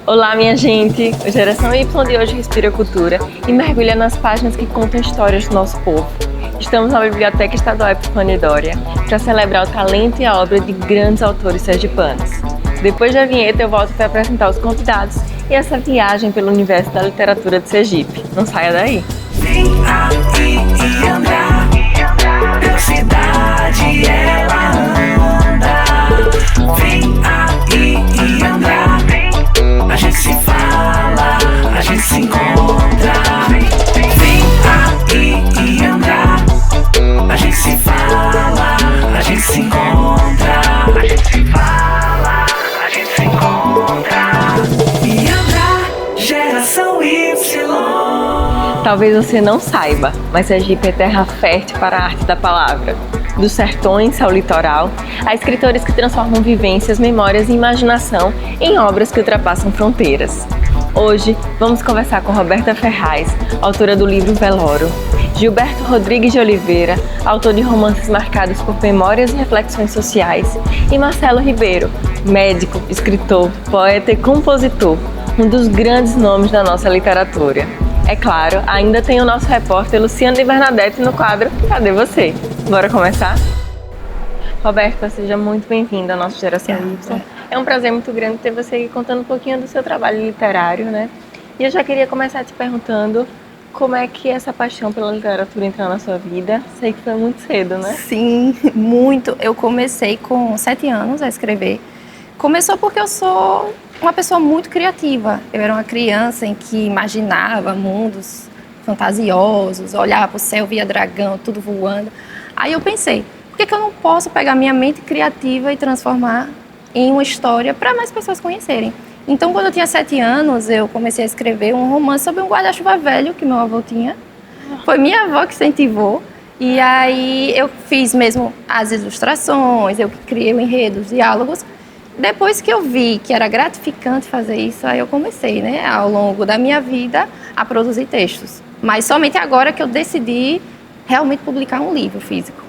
Olá, minha gente! O Geração Y de hoje respira cultura e mergulha nas páginas que contam histórias do nosso povo. Estamos na Biblioteca Estadual Epifânio Doria para celebrar o talento e a obra de grandes autores sergipanos. Depois da vinheta, eu volto para apresentar os convidados e essa viagem pelo universo da literatura de Sergipe. Não saia daí! Vem aqui e andar, pela cidade ela anda. Vem aqui e andar, a gente se fala, a gente se encontra. Vem aqui e andar, a gente se fala, a gente se encontra. A gente se fala, a gente se encontra. E andar, Geração Y. Talvez você não saiba, mas Sergipe é terra fértil para a arte da palavra. Dos sertões ao litoral, há escritores que transformam vivências, memórias e imaginação em obras que ultrapassam fronteiras. Hoje, vamos conversar com Roberta Ferraz, autora do livro Velório, Gilberto Rodrigues de Oliveira, autor de romances marcados por memórias e reflexões sociais, e Marcelo Ribeiro, médico, escritor, poeta e compositor, um dos grandes nomes da nossa literatura. É claro, ainda tem o nosso repórter Luciano de Bernadette no quadro Cadê Você? Bora começar? Roberta, seja muito bem-vinda à nossa Geração Y. É um prazer muito grande ter você aqui contando um pouquinho do seu trabalho literário, né? E eu já queria começar te perguntando como é que essa paixão pela literatura entrou na sua vida. Sei que foi muito cedo, né? Sim, muito. Eu comecei com 7 anos a escrever. Começou porque eu sou uma pessoa muito criativa. Eu era uma criança em que imaginava mundos fantasiosos, olhava para o céu, via dragão, tudo voando. Aí eu pensei, por que eu não posso pegar minha mente criativa e transformar em uma história para mais pessoas conhecerem? Então, quando eu tinha 7 anos, eu comecei a escrever um romance sobre um guarda-chuva velho que meu avô tinha. Foi minha avó que incentivou. E aí eu fiz mesmo as ilustrações, eu criei o enredo, os diálogos. Depois que eu vi que era gratificante fazer isso, aí eu comecei, né, ao longo da minha vida, a produzir textos. Mas somente agora que eu decidi realmente publicar um livro físico.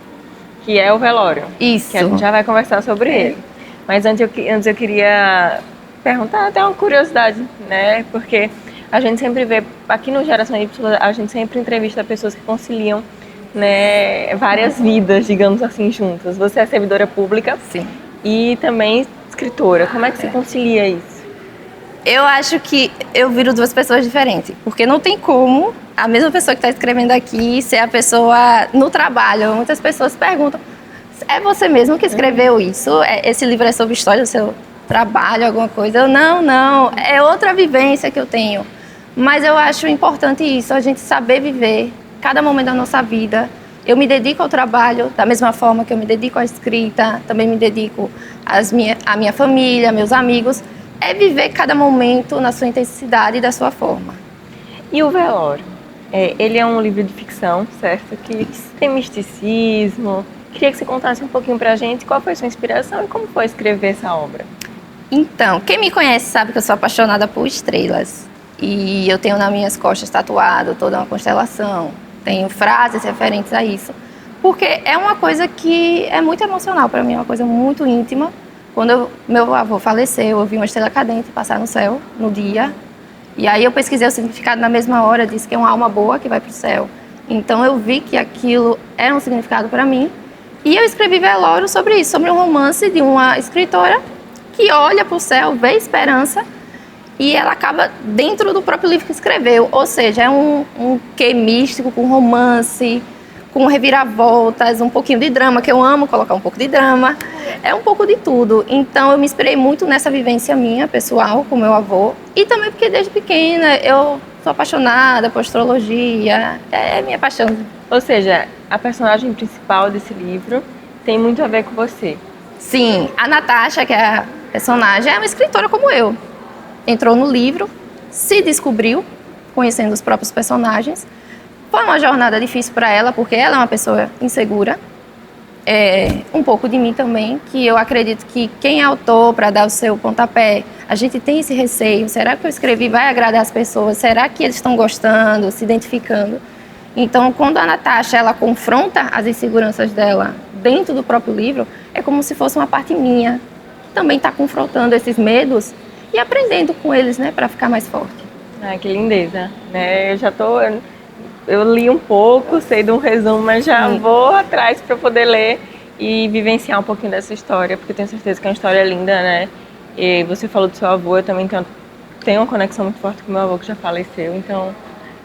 Que é o Velório. Isso. Que a gente já vai conversar sobre ele. Mas antes eu queria perguntar até uma curiosidade, né? Porque a gente sempre vê, aqui no Geração Y, a gente sempre entrevista pessoas que conciliam, né, várias vidas, digamos assim, juntas. Você é servidora pública. Sim. E também escritora. Como é que se concilia isso? Eu acho que eu viro duas pessoas diferentes, porque não tem como a mesma pessoa que está escrevendo aqui ser a pessoa no trabalho. Muitas pessoas perguntam, é você mesmo que escreveu isso? Esse livro é sobre história do seu trabalho, alguma coisa? Eu, não, é outra vivência que eu tenho. Mas eu acho importante isso, a gente saber viver cada momento da nossa vida. Eu me dedico ao trabalho da mesma forma que eu me dedico à escrita, também me dedico à minha família, meus amigos. É viver cada momento na sua intensidade e da sua forma. E o Velório? Ele é um livro de ficção, certo? Que tem misticismo. Queria que você contasse um pouquinho pra gente qual foi a sua inspiração e como foi escrever essa obra. Então, quem me conhece sabe que eu sou apaixonada por estrelas. E eu tenho nas minhas costas tatuado toda uma constelação. Tenho frases referentes a isso. Porque é uma coisa que é muito emocional para mim, é uma coisa muito íntima. Quando meu avô faleceu, eu vi uma estrela cadente passar no céu, no dia. E aí eu pesquisei o significado na mesma hora, disse que é uma alma boa que vai para o céu. Então eu vi que aquilo era um significado para mim. E eu escrevi Velório sobre isso, sobre um romance de uma escritora que olha para o céu, vê esperança, e ela acaba dentro do próprio livro que escreveu. Ou seja, é um quê místico, com romance, com reviravoltas, um pouquinho de drama, que eu amo colocar um pouco de drama. É um pouco de tudo. Então eu me inspirei muito nessa vivência minha, pessoal, com meu avô. E também porque desde pequena eu sou apaixonada por astrologia. É minha paixão. Ou seja, a personagem principal desse livro tem muito a ver com você. Sim, a Natasha, que é a personagem, é uma escritora como eu. Entrou no livro, se descobriu, conhecendo os próprios personagens. Foi uma jornada difícil para ela, porque ela é uma pessoa insegura. Um pouco de mim também, que eu acredito que quem é autor para dar o seu pontapé, a gente tem esse receio. Será que eu escrevi vai agradar as pessoas? Será que eles estão gostando, se identificando? Então, quando a Natasha ela confronta as inseguranças dela dentro do próprio livro, é como se fosse uma parte minha, que também está confrontando esses medos e aprendendo com eles, né, para ficar mais forte. Ah, que lindeza, né? Eu li um pouco, sei de um resumo, mas já vou atrás para poder ler e vivenciar um pouquinho dessa história, porque tenho certeza que é uma história linda, né? E você falou do seu avô, eu também tenho uma conexão muito forte com meu avô que já faleceu, então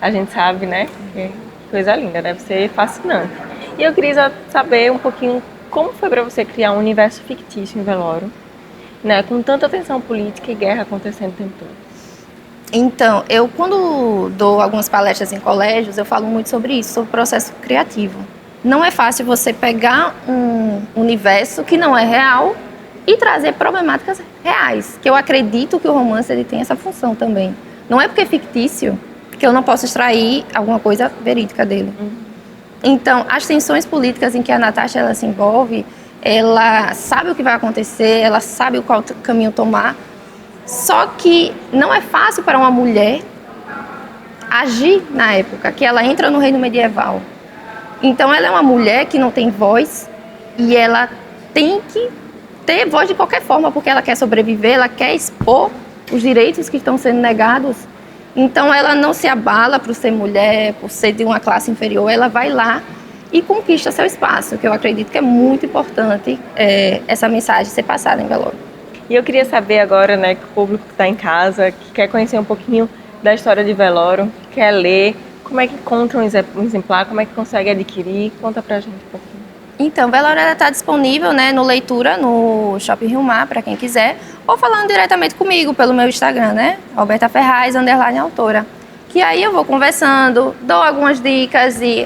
a gente sabe, né? Que coisa linda, deve ser fascinante. E eu queria saber um pouquinho como foi para você criar um universo fictício em Velório, né? Com tanta tensão política e guerra acontecendo o tempo todo. Então, eu quando dou algumas palestras em colégios, eu falo muito sobre isso, sobre o processo criativo. Não é fácil você pegar um universo que não é real e trazer problemáticas reais, que eu acredito que o romance ele tem essa função também. Não é porque é fictício que eu não posso extrair alguma coisa verídica dele. Então, as tensões políticas em que a Natasha ela se envolve, ela sabe o que vai acontecer, ela sabe qual caminho tomar, só que não é fácil para uma mulher agir na época, que ela entra no reino medieval. Então, ela é uma mulher que não tem voz e ela tem que ter voz de qualquer forma, porque ela quer sobreviver, ela quer expor os direitos que estão sendo negados. Então, ela não se abala por ser mulher, por ser de uma classe inferior, ela vai lá e conquista seu espaço, que eu acredito que é muito importante essa mensagem ser passada em Velório. E eu queria saber agora, né, que o público que está em casa, que quer conhecer um pouquinho da história de Velório, que quer ler, como é que encontra um exemplar, como é que consegue adquirir? Conta pra gente um pouquinho. Então, Velório está disponível, né, no Leitura, no Shopping Rio Mar, para quem quiser, ou falando diretamente comigo pelo meu Instagram, né, Roberta Ferraz, _autora. Que aí eu vou conversando, dou algumas dicas e,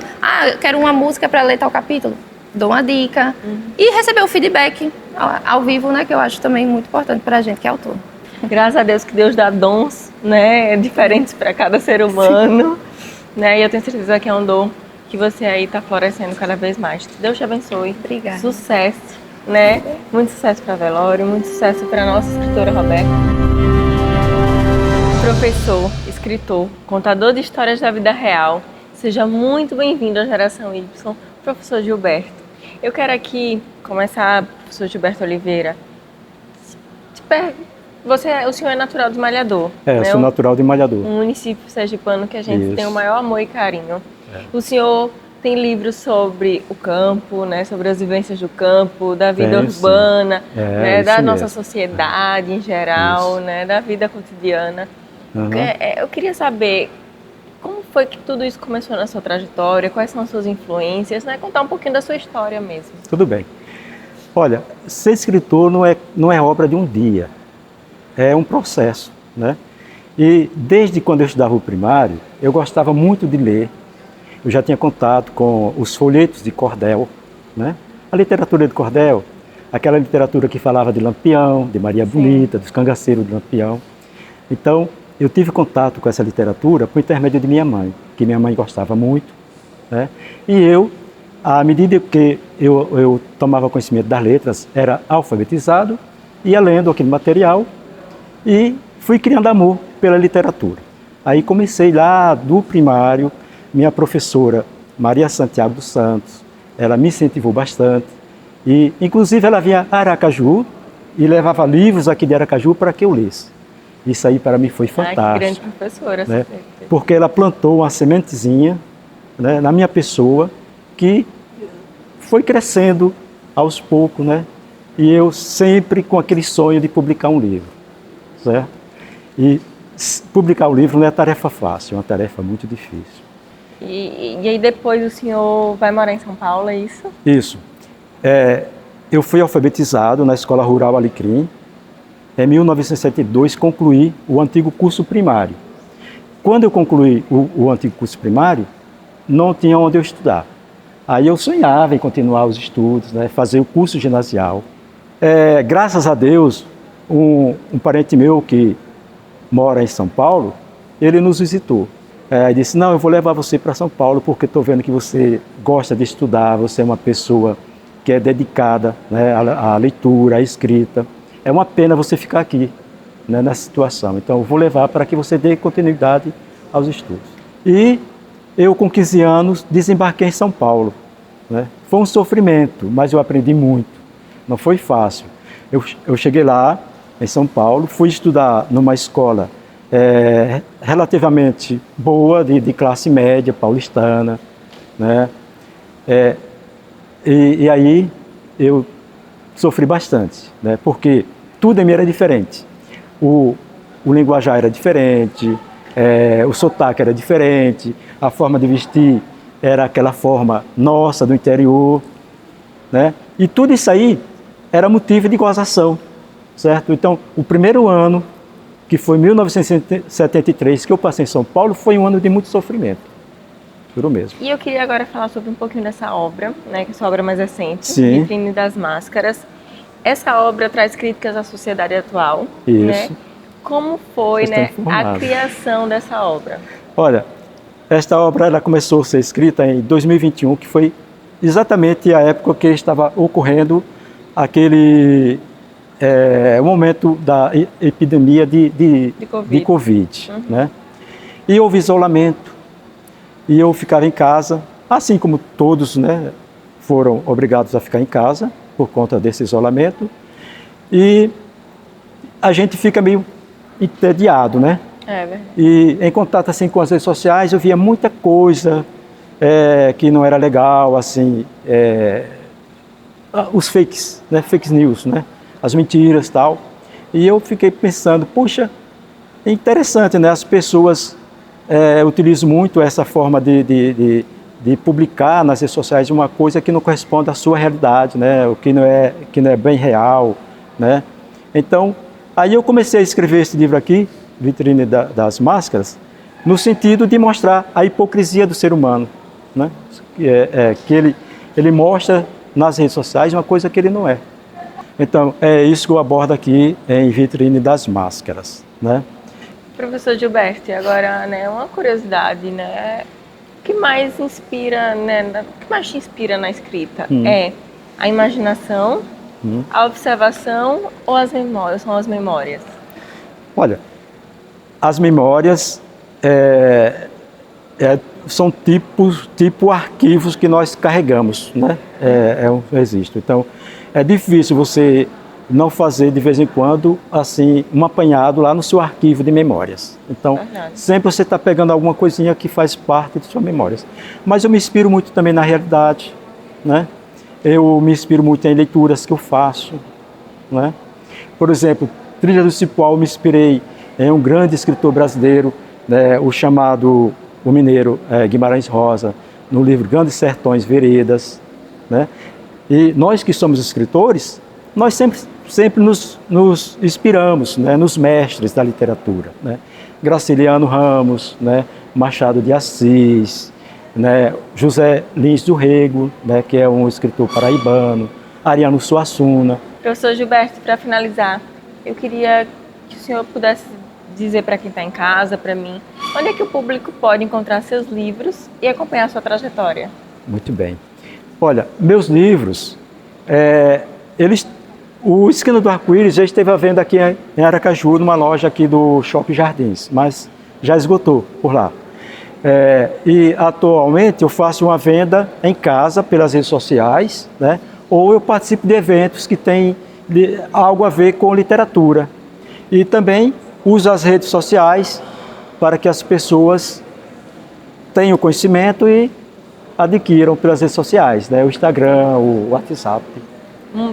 eu quero uma música para ler tal capítulo. Dou uma dica e receber o feedback ao vivo, né, que eu acho também muito importante para a gente que é autor. Graças a Deus que Deus dá dons, né, diferentes para cada ser humano, né, e eu tenho certeza que é um dom que você aí está florescendo cada vez mais. Deus te abençoe. Obrigada. Sucesso, né, muito sucesso para Velório, muito sucesso para nossa escritora Roberta. Professor, escritor, contador de histórias da vida real, seja muito bem-vindo à Geração Y, professor Gilberto. Eu quero aqui começar, professor Gilberto Oliveira, o senhor é natural de Malhador. Eu sou natural de Malhador. Um município sergipano que a gente Isso. tem o maior amor e carinho. O senhor tem livros sobre o campo, né, sobre as vivências do campo, da vida urbana, né, da nossa sociedade em geral, né, da vida cotidiana. Eu queria saber como foi que tudo isso começou na sua trajetória, quais são as suas influências, né, contar um pouquinho da sua história mesmo. Tudo bem. Olha, ser escritor não é obra de um dia, é um processo, né? E desde quando eu estudava o primário, eu gostava muito de ler. Eu já tinha contato com os folhetos de cordel, né? A literatura de cordel, aquela literatura que falava de Lampião, de Maria Bonita, dos cangaceiros de Lampião. Então, eu tive contato com essa literatura por intermédio de minha mãe, que minha mãe gostava muito, né? E eu, à medida que eu tomava conhecimento das letras, era alfabetizado, ia lendo aquele material e fui criando amor pela literatura. Aí comecei lá do primário, minha professora Maria Santiago dos Santos, ela me incentivou bastante e inclusive ela vinha a Aracaju e levava livros aqui de Aracaju para que eu lesse. Isso aí para mim foi fantástico. Que grande professora, né? Porque ela plantou uma sementezinha, né, na minha pessoa que foi crescendo aos poucos, né? E eu sempre com aquele sonho de publicar um livro, certo? E publicar um livro não é tarefa fácil, é uma tarefa muito difícil. E aí depois o senhor vai morar em São Paulo, é isso? Isso. Eu fui alfabetizado na Escola Rural Alecrim. Em 1972 concluí o antigo curso primário. Quando eu concluí o antigo curso primário, não tinha onde eu estudar. Aí eu sonhava em continuar os estudos, né, fazer o curso ginasial. Graças a Deus, um parente meu que mora em São Paulo, ele nos visitou. Ele disse, não, eu vou levar você para São Paulo porque estou vendo que você gosta de estudar, você é uma pessoa que é dedicada, né, à leitura, à escrita. É uma pena você ficar aqui, né, nessa situação. Então, eu vou levar para que você dê continuidade aos estudos. E eu, com 15 anos, desembarquei em São Paulo, né? Foi um sofrimento, mas eu aprendi muito. Não foi fácil. Eu cheguei lá em São Paulo. Fui estudar numa escola relativamente boa, de classe média, paulistana, né? E aí eu sofri bastante, né? Porque tudo em mim era diferente. O linguajar era diferente, o sotaque era diferente, a forma de vestir era aquela forma nossa, do interior, né? E tudo isso aí era motivo de gozação, certo? Então, o primeiro ano, que foi 1973, que eu passei em São Paulo, foi um ano de muito sofrimento, juro mesmo. E eu queria agora falar sobre um pouquinho dessa obra, né, que é a sua obra mais recente, Sim. Vitrine das Máscaras. Essa obra traz críticas à sociedade atual, Isso. né? Como foi, Vocês né, estão a informados. criação dessa obra? Olha, esta obra ela começou a ser escrita em 2021, que foi exatamente a época que estava ocorrendo aquele momento da epidemia de Covid, né? E houve isolamento, e eu ficava em casa, assim como todos, né, foram obrigados a ficar em casa por conta desse isolamento, e a gente fica meio entediado, né? É verdade. E em contato assim com as redes sociais eu via muita coisa que não era legal, assim, os fakes, né, fake news, né, as mentiras e tal. E eu fiquei pensando, puxa, é interessante, né, as pessoas utilizam muito essa forma de publicar nas redes sociais uma coisa que não corresponde à sua realidade, né, o que não é bem real, né. Então, aí eu comecei a escrever esse livro aqui, Vitrine das Máscaras, no sentido de mostrar a hipocrisia do ser humano, né? Que ele mostra nas redes sociais uma coisa que ele não é. Então, é isso que eu abordo aqui em Vitrine das Máscaras, né? Professor Gilberto, agora, né, uma curiosidade, né, o que mais inspira, né, o que mais te inspira na escrita? É a imaginação, a observação ou as memórias? São as memórias? Olha, as memórias são tipo arquivos que nós carregamos, né? Existe. Então, é difícil você não fazer de vez em quando assim um apanhado lá no seu arquivo de memórias. Então, sempre você está pegando alguma coisinha que faz parte de suas memórias. Mas eu me inspiro muito também na realidade, né? Eu me inspiro muito em leituras que eu faço, né? Por exemplo, Trilha do Cipoal, eu me inspirei em um grande escritor brasileiro, né, o mineiro Guimarães Rosa, no livro Grandes Sertões Veredas, né? E nós que somos escritores, nós sempre nos inspiramos, né, nos mestres da literatura, né? Graciliano Ramos, né, Machado de Assis, né, José Lins do Rego, né, que é um escritor paraibano, Ariano Suassuna. Professor Gilberto, para finalizar, eu queria que o senhor pudesse dizer para quem está em casa, para mim, onde é que o público pode encontrar seus livros e acompanhar a sua trajetória? Muito bem. Olha, meus livros, o Esquina do Arco-Íris já esteve à venda aqui em Aracaju, numa loja aqui do Shopping Jardins, mas já esgotou por lá. E atualmente eu faço uma venda em casa pelas redes sociais, né? Ou eu participo de eventos que têm algo a ver com literatura. E também uso as redes sociais para que as pessoas tenham conhecimento e adquiram pelas redes sociais, né? O Instagram, o WhatsApp.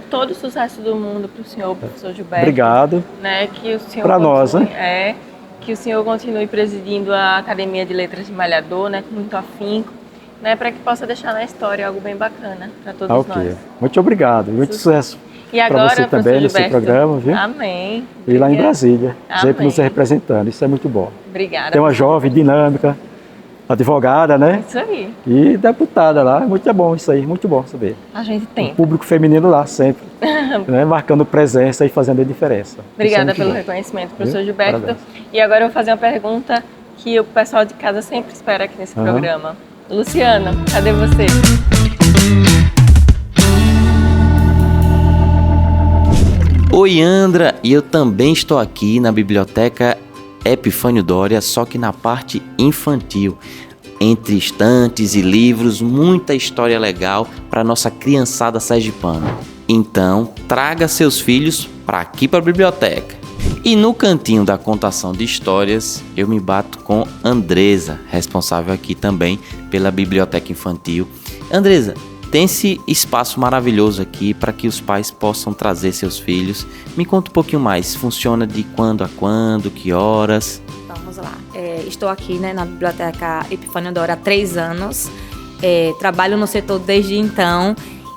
Todo o sucesso do mundo para o senhor, professor Gilberto. Obrigado. Né, que o senhor para nós, né? Que o senhor continue presidindo a Academia de Letras de Malhador, né, com muito afinco, né, para que possa deixar na história algo bem bacana para todos nós. Muito obrigado, muito sucesso. E agora, para você também nesse programa, viu? Amém. E lá em Brasília, Amém. sempre nos representando, isso é muito bom. Obrigada. Tem uma jovem, dinâmica, advogada, né? Isso aí. E deputada lá, muito bom isso aí, muito bom saber. A gente tem. O público feminino lá sempre, né? Marcando presença e fazendo a diferença. Obrigada pelo reconhecimento, professor Gilberto. Parabéns. E agora eu vou fazer uma pergunta que o pessoal de casa sempre espera aqui nesse programa. Luciana, cadê você? Oi, Andra, e eu também estou aqui na Biblioteca Epifânio Doria, só que na parte infantil. Entre estantes e livros, muita história legal para nossa criançada sergipana. Então, traga seus filhos para aqui para a biblioteca. E no cantinho da contação de histórias, eu me bato com Andresa, responsável aqui também pela biblioteca infantil. Andresa, tem esse espaço maravilhoso aqui para que os pais possam trazer seus filhos. Me conta um pouquinho mais, funciona de quando a quando, que horas? Vamos lá. Estou aqui, né, na Biblioteca Epifânio Doria há 3 anos. Trabalho no setor desde então.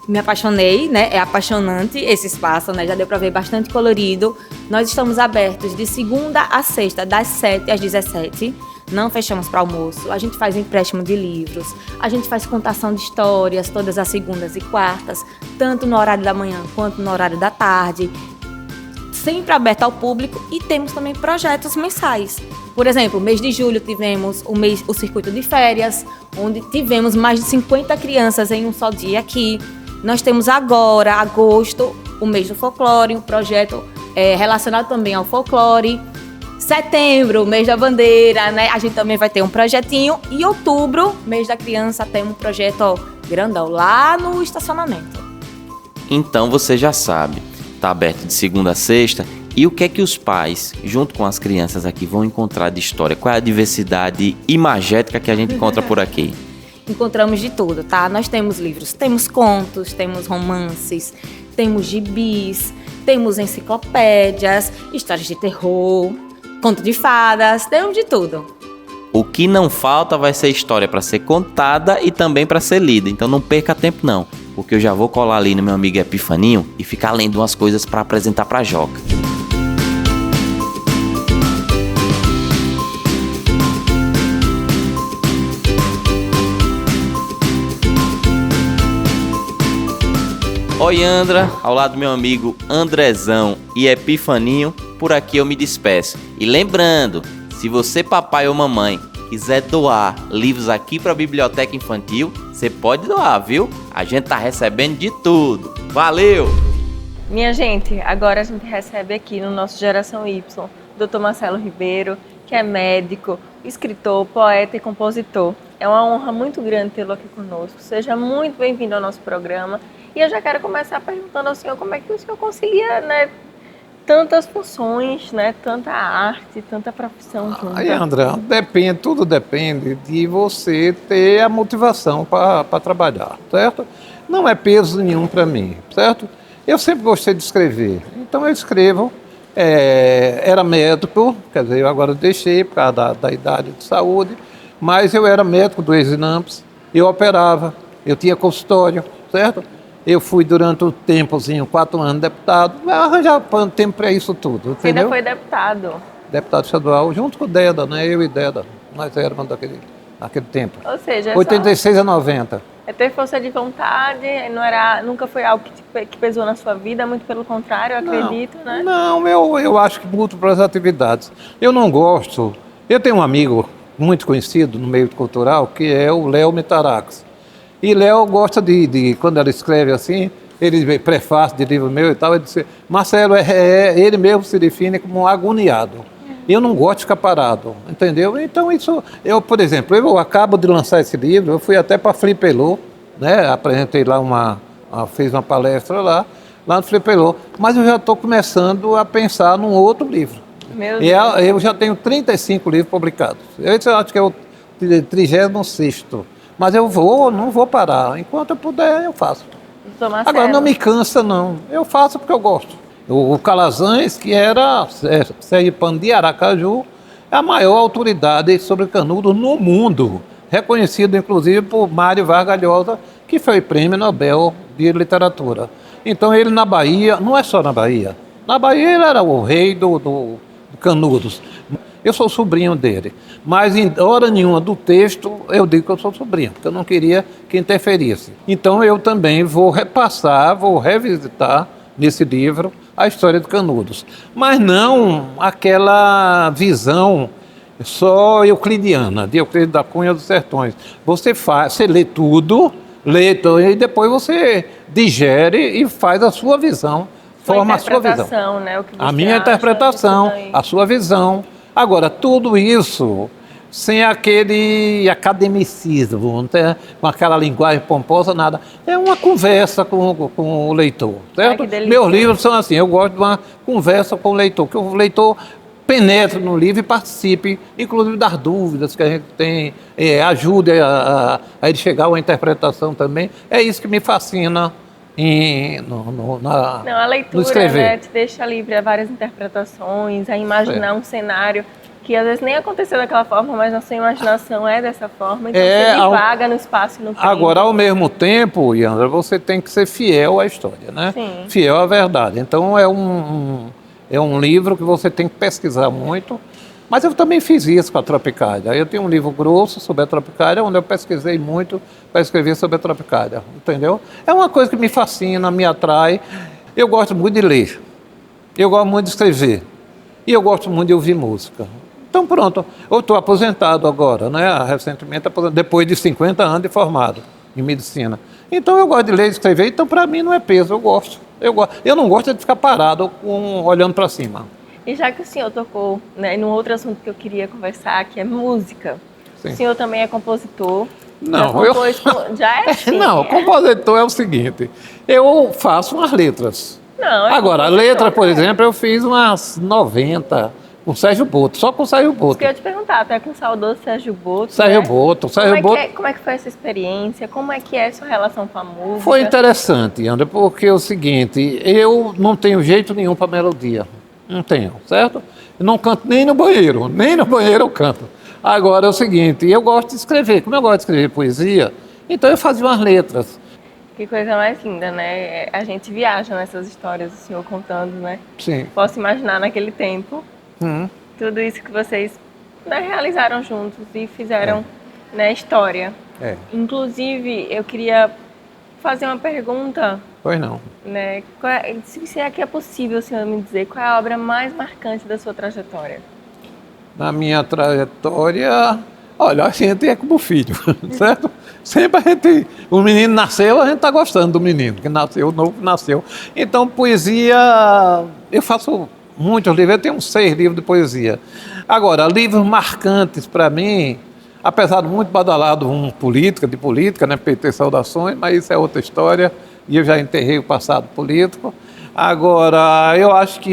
Me apaixonei, né? É apaixonante esse espaço, né? Já deu para ver bastante colorido. Nós estamos abertos de segunda a sexta, das 7 às 17. Não fechamos para almoço. A gente faz empréstimo de livros. A gente faz contação de histórias todas as segundas e quartas, tanto no horário da manhã quanto no horário da tarde. Sempre aberto ao público, e temos também projetos mensais. Por exemplo, mês de julho tivemos o circuito de férias, onde tivemos mais de 50 crianças em um só dia aqui. Nós temos agora, agosto, o mês do folclore, um projeto relacionado também ao folclore. Setembro, mês da bandeira, né? A gente também vai ter um projetinho. E outubro, mês da criança, tem um projeto grandão lá no estacionamento. Então você já sabe, está aberto de segunda a sexta. E o que é que os pais, junto com as crianças aqui, vão encontrar de história? Qual é a diversidade imagética que a gente encontra por aqui? Encontramos de tudo, tá? Nós temos livros, temos contos, temos romances, temos gibis, temos enciclopédias, histórias de terror, conto de fadas, temos de tudo. O que não falta vai ser história para ser contada e também para ser lida. Então não perca tempo não, porque eu já vou colar ali no meu amigo Epifaninho e ficar lendo umas coisas para apresentar para Joca. Oi, Andra, ao lado do meu amigo Andrezão e Epifaninho, por aqui eu me despeço. E lembrando, se você, papai ou mamãe, quiser doar livros aqui para a Biblioteca Infantil, você pode doar, viu? A gente tá recebendo de tudo. Valeu! Minha gente, agora a gente recebe aqui no nosso Geração Y, Dr. Marcelo Ribeiro, que é médico, escritor, poeta e compositor. É uma honra muito grande tê-lo aqui conosco. Seja muito bem-vindo ao nosso programa. E eu já quero começar perguntando ao senhor como é que o senhor concilia, né, tantas funções, né, tanta arte, tanta profissão junto. Aí, André, tudo depende de você ter a motivação para trabalhar, certo? Não é peso nenhum para mim, certo? Eu sempre gostei de escrever, então eu escrevo. Era médico, quer dizer, eu agora deixei por causa da idade de saúde, mas eu era médico do Exinamps, eu operava, eu tinha consultório, certo? Eu fui durante um tempozinho, 4 anos, deputado, mas arranjava tempo para isso tudo, Você entendeu? ainda foi deputado? Deputado estadual, junto com o Deda, né? Eu e Deda, nós éramos naquele tempo. Ou seja, 86 a 90. ter força de vontade, nunca foi algo que pesou na sua vida, muito pelo contrário, eu acredito, né? Não, eu acho que múltiplas atividades. Eu não gosto. Eu tenho um amigo muito conhecido no meio cultural, que é o Léo Mitarax. E Léo gosta quando ela escreve assim, ele vê prefácio de livro meu e tal, ele diz, Marcelo, ele mesmo se define como um agoniado. Eu não gosto de ficar parado, entendeu? Então por exemplo, eu acabo de lançar esse livro, eu fui até para Flipelô, né? Apresentei lá fiz uma palestra lá no Flipelô, mas eu já estou começando a pensar num outro livro. Meu Deus. Eu já tenho 35 livros publicados. Esse eu acho que é o 36º. Mas eu não vou parar. Enquanto eu puder, eu faço. Agora, não me cansa, não. Eu faço porque eu gosto. O Calazans, que era Sergipano de Aracaju, é a maior autoridade sobre canudo no mundo. Reconhecido, inclusive, por Mário Vargas Llosa, que foi prêmio Nobel de Literatura. Então, ele na Bahia, não é só na Bahia. Na Bahia, ele era o rei do canudos. Eu sou sobrinho dele, mas em hora nenhuma do texto eu digo que eu sou sobrinho, porque eu não queria que interferisse. Então eu também vou revisitar nesse livro a história de Canudos, mas não aquela visão só euclidiana, de Euclides da Cunha dos Sertões. Você lê tudo, e depois você digere e faz a sua visão, forma a sua visão. Né? O que você a minha acha interpretação, disso daí. a sua visão. Agora, tudo isso sem aquele academicismo, não tem, com aquela linguagem pomposa, nada. É uma conversa com o leitor, certo? Meus livros são assim, eu gosto de uma conversa com o leitor, que o leitor penetre no livro e participe, inclusive das dúvidas que a gente tem, ajude a ele chegar a uma interpretação também. É isso que me fascina a leitura, né, te deixa livre a várias interpretações, a imaginar um cenário que às vezes nem aconteceu daquela forma, mas na sua imaginação é dessa forma, então você divaga no espaço e no tempo. Agora, ao mesmo tempo, Yandra, você tem que ser fiel à história, né? Sim. Fiel à verdade. Então, é um livro que você tem que pesquisar muito, mas eu também fiz isso com a Tropicália. Eu tenho um livro grosso sobre a Tropicália, onde eu pesquisei muito para escrever sobre a Tropicália, entendeu? É uma coisa que me fascina, me atrai. Eu gosto muito de ler, eu gosto muito de escrever e eu gosto muito de ouvir música. Então pronto, eu estou aposentado agora, né? Recentemente, depois de 50 anos de formado em medicina. Então eu gosto de ler e escrever, então para mim não é peso, eu gosto. Eu não gosto de ficar parado olhando para cima. E já que o senhor tocou, né, num outro assunto que eu queria conversar, que é música. Sim. O senhor também é compositor. Não, já é assim. Não, compositor é o seguinte, eu faço umas letras. Não, agora, a letra, por exemplo, eu fiz umas 90 com o Sérgio Boto, só com o Sérgio Boto. Isso que eu ia te perguntar, até com o saudoso Sérgio Boto, Sérgio né? Boto. Como é que foi essa experiência? Como é que é a sua relação com a música? Foi interessante, André, porque é o seguinte, eu não tenho jeito nenhum para melodia. Não tenho, certo? Eu não canto nem no banheiro eu canto. Agora é o seguinte, eu gosto de escrever, como eu gosto de escrever poesia, então eu fazia umas letras. Que coisa mais linda, né? A gente viaja nessas histórias, o senhor contando, né? Sim. Posso imaginar naquele tempo, tudo isso que vocês, né, realizaram juntos e fizeram, né, história. Inclusive, eu queria fazer uma pergunta. Pois não. Né? Se é que é possível o senhor me dizer qual é a obra mais marcante da sua trajetória? Na minha trajetória, olha, a gente é como filho, certo? Sempre o menino nasceu, a gente está gostando do menino, que nasceu, o novo nasceu. Então, poesia, eu faço muitos livros, eu tenho 6 livros de poesia. Agora, livros marcantes para mim, apesar de muito badalado de política, né, PT Saudações, mas isso é outra história, e eu já enterrei o passado político. Agora, eu acho que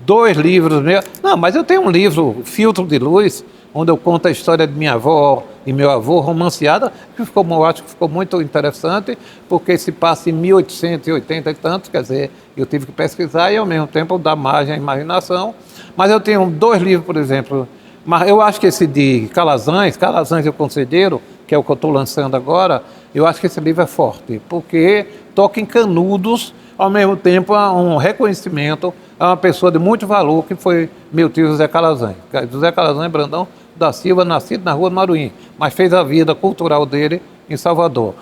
2 livros meus... Não, mas eu tenho um livro, Filtro de Luz, onde eu conto a história de minha avó e meu avô, romanceada, que eu acho que ficou muito interessante, porque se passa em 1880 e tantos, quer dizer, eu tive que pesquisar e ao mesmo tempo dar margem à imaginação. Mas eu tenho 2 livros, por exemplo, mas eu acho que esse de Calazans e o Conselheiro, que é o que eu estou lançando agora, eu acho que esse livro é forte, porque toca em canudos, ao mesmo tempo um reconhecimento a uma pessoa de muito valor, que foi meu tio José Calazans. José Calazans Brandão da Silva, nascido na Rua do Maruim, mas fez a vida cultural dele em Salvador.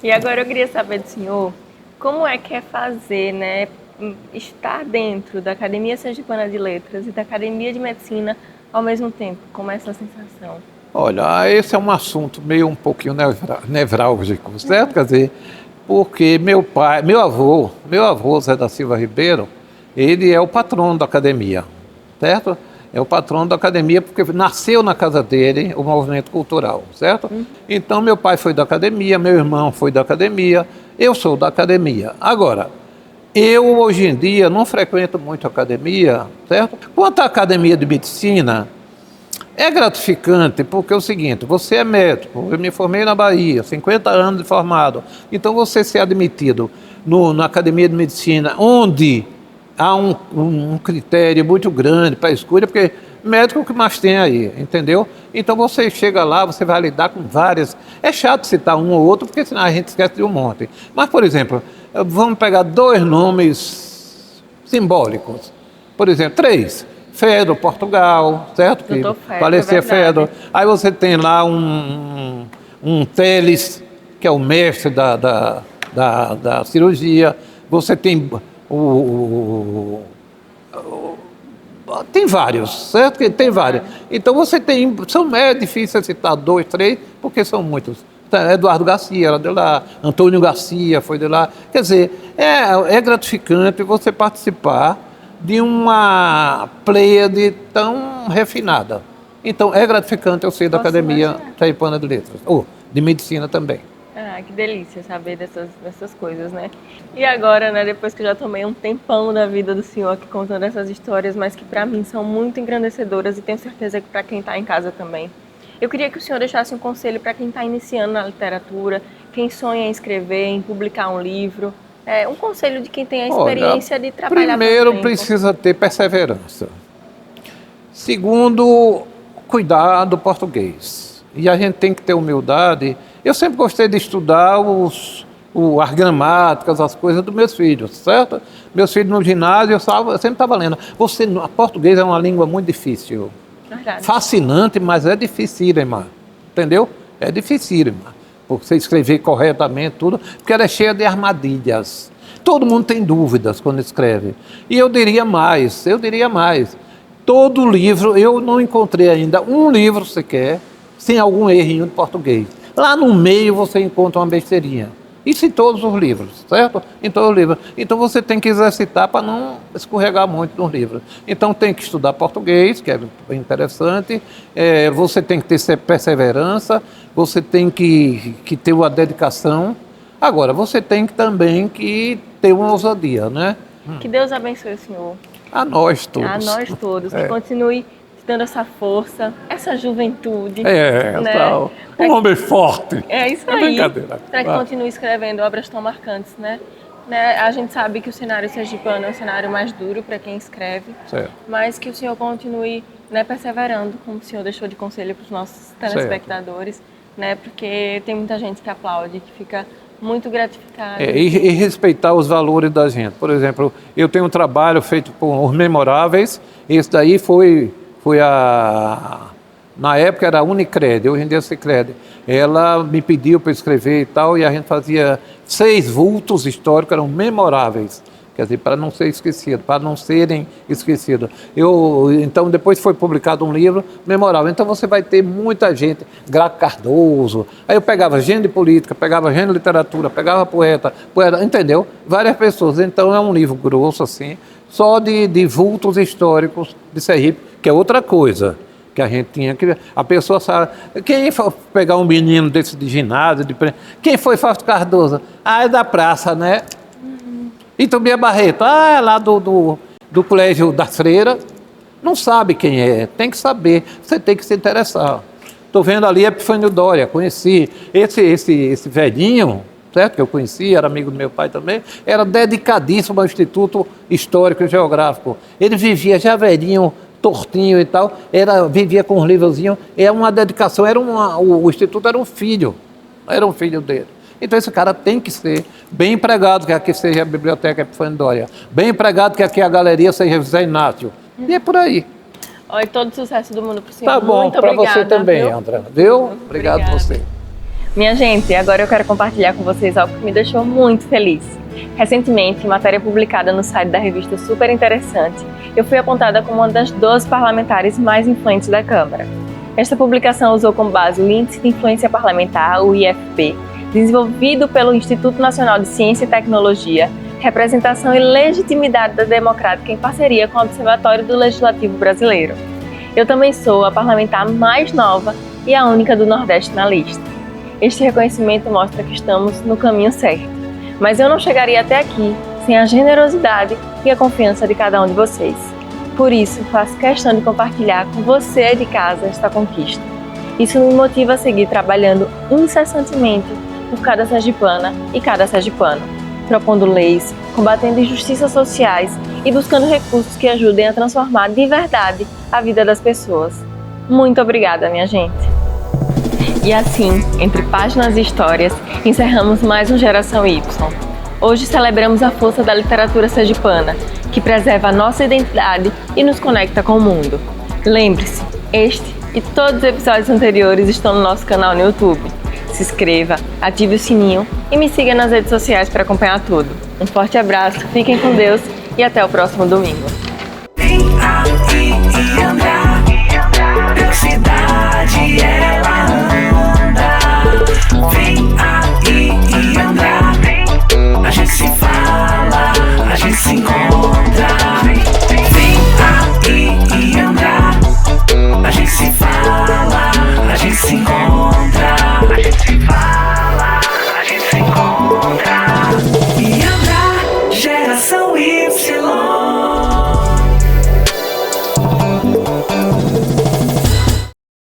E agora eu queria saber do senhor, como é que é fazer, né, estar dentro da Academia Sergipana de Letras e da Academia de Medicina ao mesmo tempo? Como é essa sensação? Olha, esse é um assunto meio um pouquinho nevrálgico, certo? Quer dizer, porque meu avô Zé da Silva Ribeiro, ele é o patrono da academia, certo? É o patrono da academia porque nasceu na casa dele o movimento cultural, certo? Então, meu pai foi da academia, meu irmão foi da academia, eu sou da academia. Agora, eu hoje em dia não frequento muito a academia, certo? Quanto à academia de medicina, é gratificante porque é o seguinte, você é médico, eu me formei na Bahia, 50 anos de formado, então você ser admitido na academia de medicina, onde há um critério muito grande para a escolha, porque médico é o que mais tem aí, entendeu? Então você chega lá, você vai lidar com várias... É chato citar um ou outro, porque senão a gente esquece de um monte. Mas, por exemplo, vamos pegar 2 nomes simbólicos. Por exemplo, 3. Fedro, Portugal, certo? Doutor Fedro, faleceu Fedro. Aí você tem lá um Teles, que é o mestre da cirurgia. Você tem... tem vários, certo? Tem vários. Então você tem, é difícil citar 2, 3, porque são muitos. Eduardo Garcia era de lá, Antônio Garcia foi de lá. Quer dizer, é gratificante você participar de uma pleiade tão refinada, Então, é gratificante eu ser da Posso Academia imaginar. Sergipana de Letras, ou de Medicina também. Ah, que delícia saber dessas coisas, né? E agora, né, depois que eu já tomei um tempão da vida do senhor aqui contando essas histórias, mas que para mim são muito engrandecedoras e tenho certeza que para quem está em casa também. Eu queria que o senhor deixasse um conselho para quem está iniciando na literatura, quem sonha em escrever, em publicar um livro. Um conselho de quem tem a experiência de trabalhar Primeiro, tanto tempo. precisa ter perseverança. Segundo, cuidar do português. E a gente tem que ter humildade. Eu sempre gostei de estudar as gramáticas, as coisas dos meus filhos, certo? Meus filhos no ginásio, eu sempre estava lendo. Português é uma língua muito difícil. Verdade. Fascinante, mas é dificílima. Entendeu? É dificílima. Você escrever corretamente tudo, porque ela é cheia de armadilhas. Todo mundo tem dúvidas quando escreve. E eu diria mais. Todo livro, eu não encontrei ainda um livro sequer sem algum errinho de português. Lá no meio você encontra uma besteirinha. Isso em todos os livros, certo? Em todos os livros. Então você tem que exercitar para não escorregar muito nos livros. Então tem que estudar português, que é interessante. Você tem que ter perseverança. Você tem que ter uma dedicação. Agora, você tem que também ter uma ousadia, né? Que Deus abençoe o senhor. A nós todos. A nós todos. Que continue dando essa força, essa juventude. Tal. Um homem forte. É isso É aí. brincadeira. Para que continue escrevendo obras tão marcantes, né? A gente sabe que o cenário sergipano é um cenário mais duro para quem escreve, Certo. mas que o senhor continue, né, perseverando, como o senhor deixou de conselho para os nossos telespectadores, né? Porque tem muita gente que aplaude, que fica muito gratificada. E respeitar os valores da gente. Por exemplo, eu tenho um trabalho feito por Os Memoráveis. Esse daí foi na época era a Unicred, hoje em dia é Sicredi. Ela me pediu para escrever e tal, e a gente fazia 6 vultos históricos, eram memoráveis. Quer dizer, para não ser esquecido, para não serem esquecidos. Então, depois foi publicado um livro memorável. Então, você vai ter muita gente, Graco Cardoso. Aí eu pegava gente de política, pegava gente de literatura, pegava poeta, entendeu? Várias pessoas. Então, é um livro grosso, assim, só de vultos históricos de Sergipe, que é outra coisa que a gente tinha que... A pessoa sabe... Quem foi pegar um menino desse de ginásio, quem foi Fausto Cardoso? É da praça, né? E Tobias Barreto, é lá do Colégio da Freira. Não sabe quem é, tem que saber, você tem que se interessar. Estou vendo ali Epifânio Doria, conheci. Esse velhinho, certo, que eu conheci, era amigo do meu pai também, era dedicadíssimo ao Instituto Histórico e Geográfico. Ele vivia já velhinho, tortinho e tal, vivia com uns livrozinhos, era uma dedicação, o Instituto era um filho dele. Então esse cara tem que ser bem empregado, que aqui seja a Biblioteca Epifânio Doria, bem empregado, que aqui a galeria seja José Inácio. E é por aí. Olha, todo sucesso do mundo para o senhor. Tá bom, para você também, viu? André. Viu? Obrigado a você. Minha gente, agora eu quero compartilhar com vocês algo que me deixou muito feliz. Recentemente, em matéria publicada no site da revista Super Interessante, eu fui apontada como uma das 12 parlamentares mais influentes da Câmara. Esta publicação usou como base o Índice de Influência Parlamentar, o IFP, desenvolvido pelo Instituto Nacional de Ciência e Tecnologia, Representação e Legitimidade da Democrática em parceria com o Observatório do Legislativo Brasileiro. Eu também sou a parlamentar mais nova e a única do Nordeste na lista. Este reconhecimento mostra que estamos no caminho certo, mas eu não chegaria até aqui sem a generosidade e a confiança de cada um de vocês. Por isso, faço questão de compartilhar com você de casa esta conquista. Isso me motiva a seguir trabalhando incessantemente por cada sergipana e cada sergipano, propondo leis, combatendo injustiças sociais e buscando recursos que ajudem a transformar de verdade a vida das pessoas. Muito obrigada, minha gente! E assim, entre páginas e histórias, encerramos mais um Geração Y. Hoje celebramos a força da literatura sergipana, que preserva a nossa identidade e nos conecta com o mundo. Lembre-se, este e todos os episódios anteriores estão no nosso canal no YouTube. Se inscreva, ative o sininho e me siga nas redes sociais para acompanhar tudo. Um forte abraço, fiquem com Deus e até o próximo domingo. Vem aí e andar, velocidade ela anda. Vem aí e andar, a gente se fala, a gente se encontra. Vem aí e andar, a gente se fala. gente se encontra.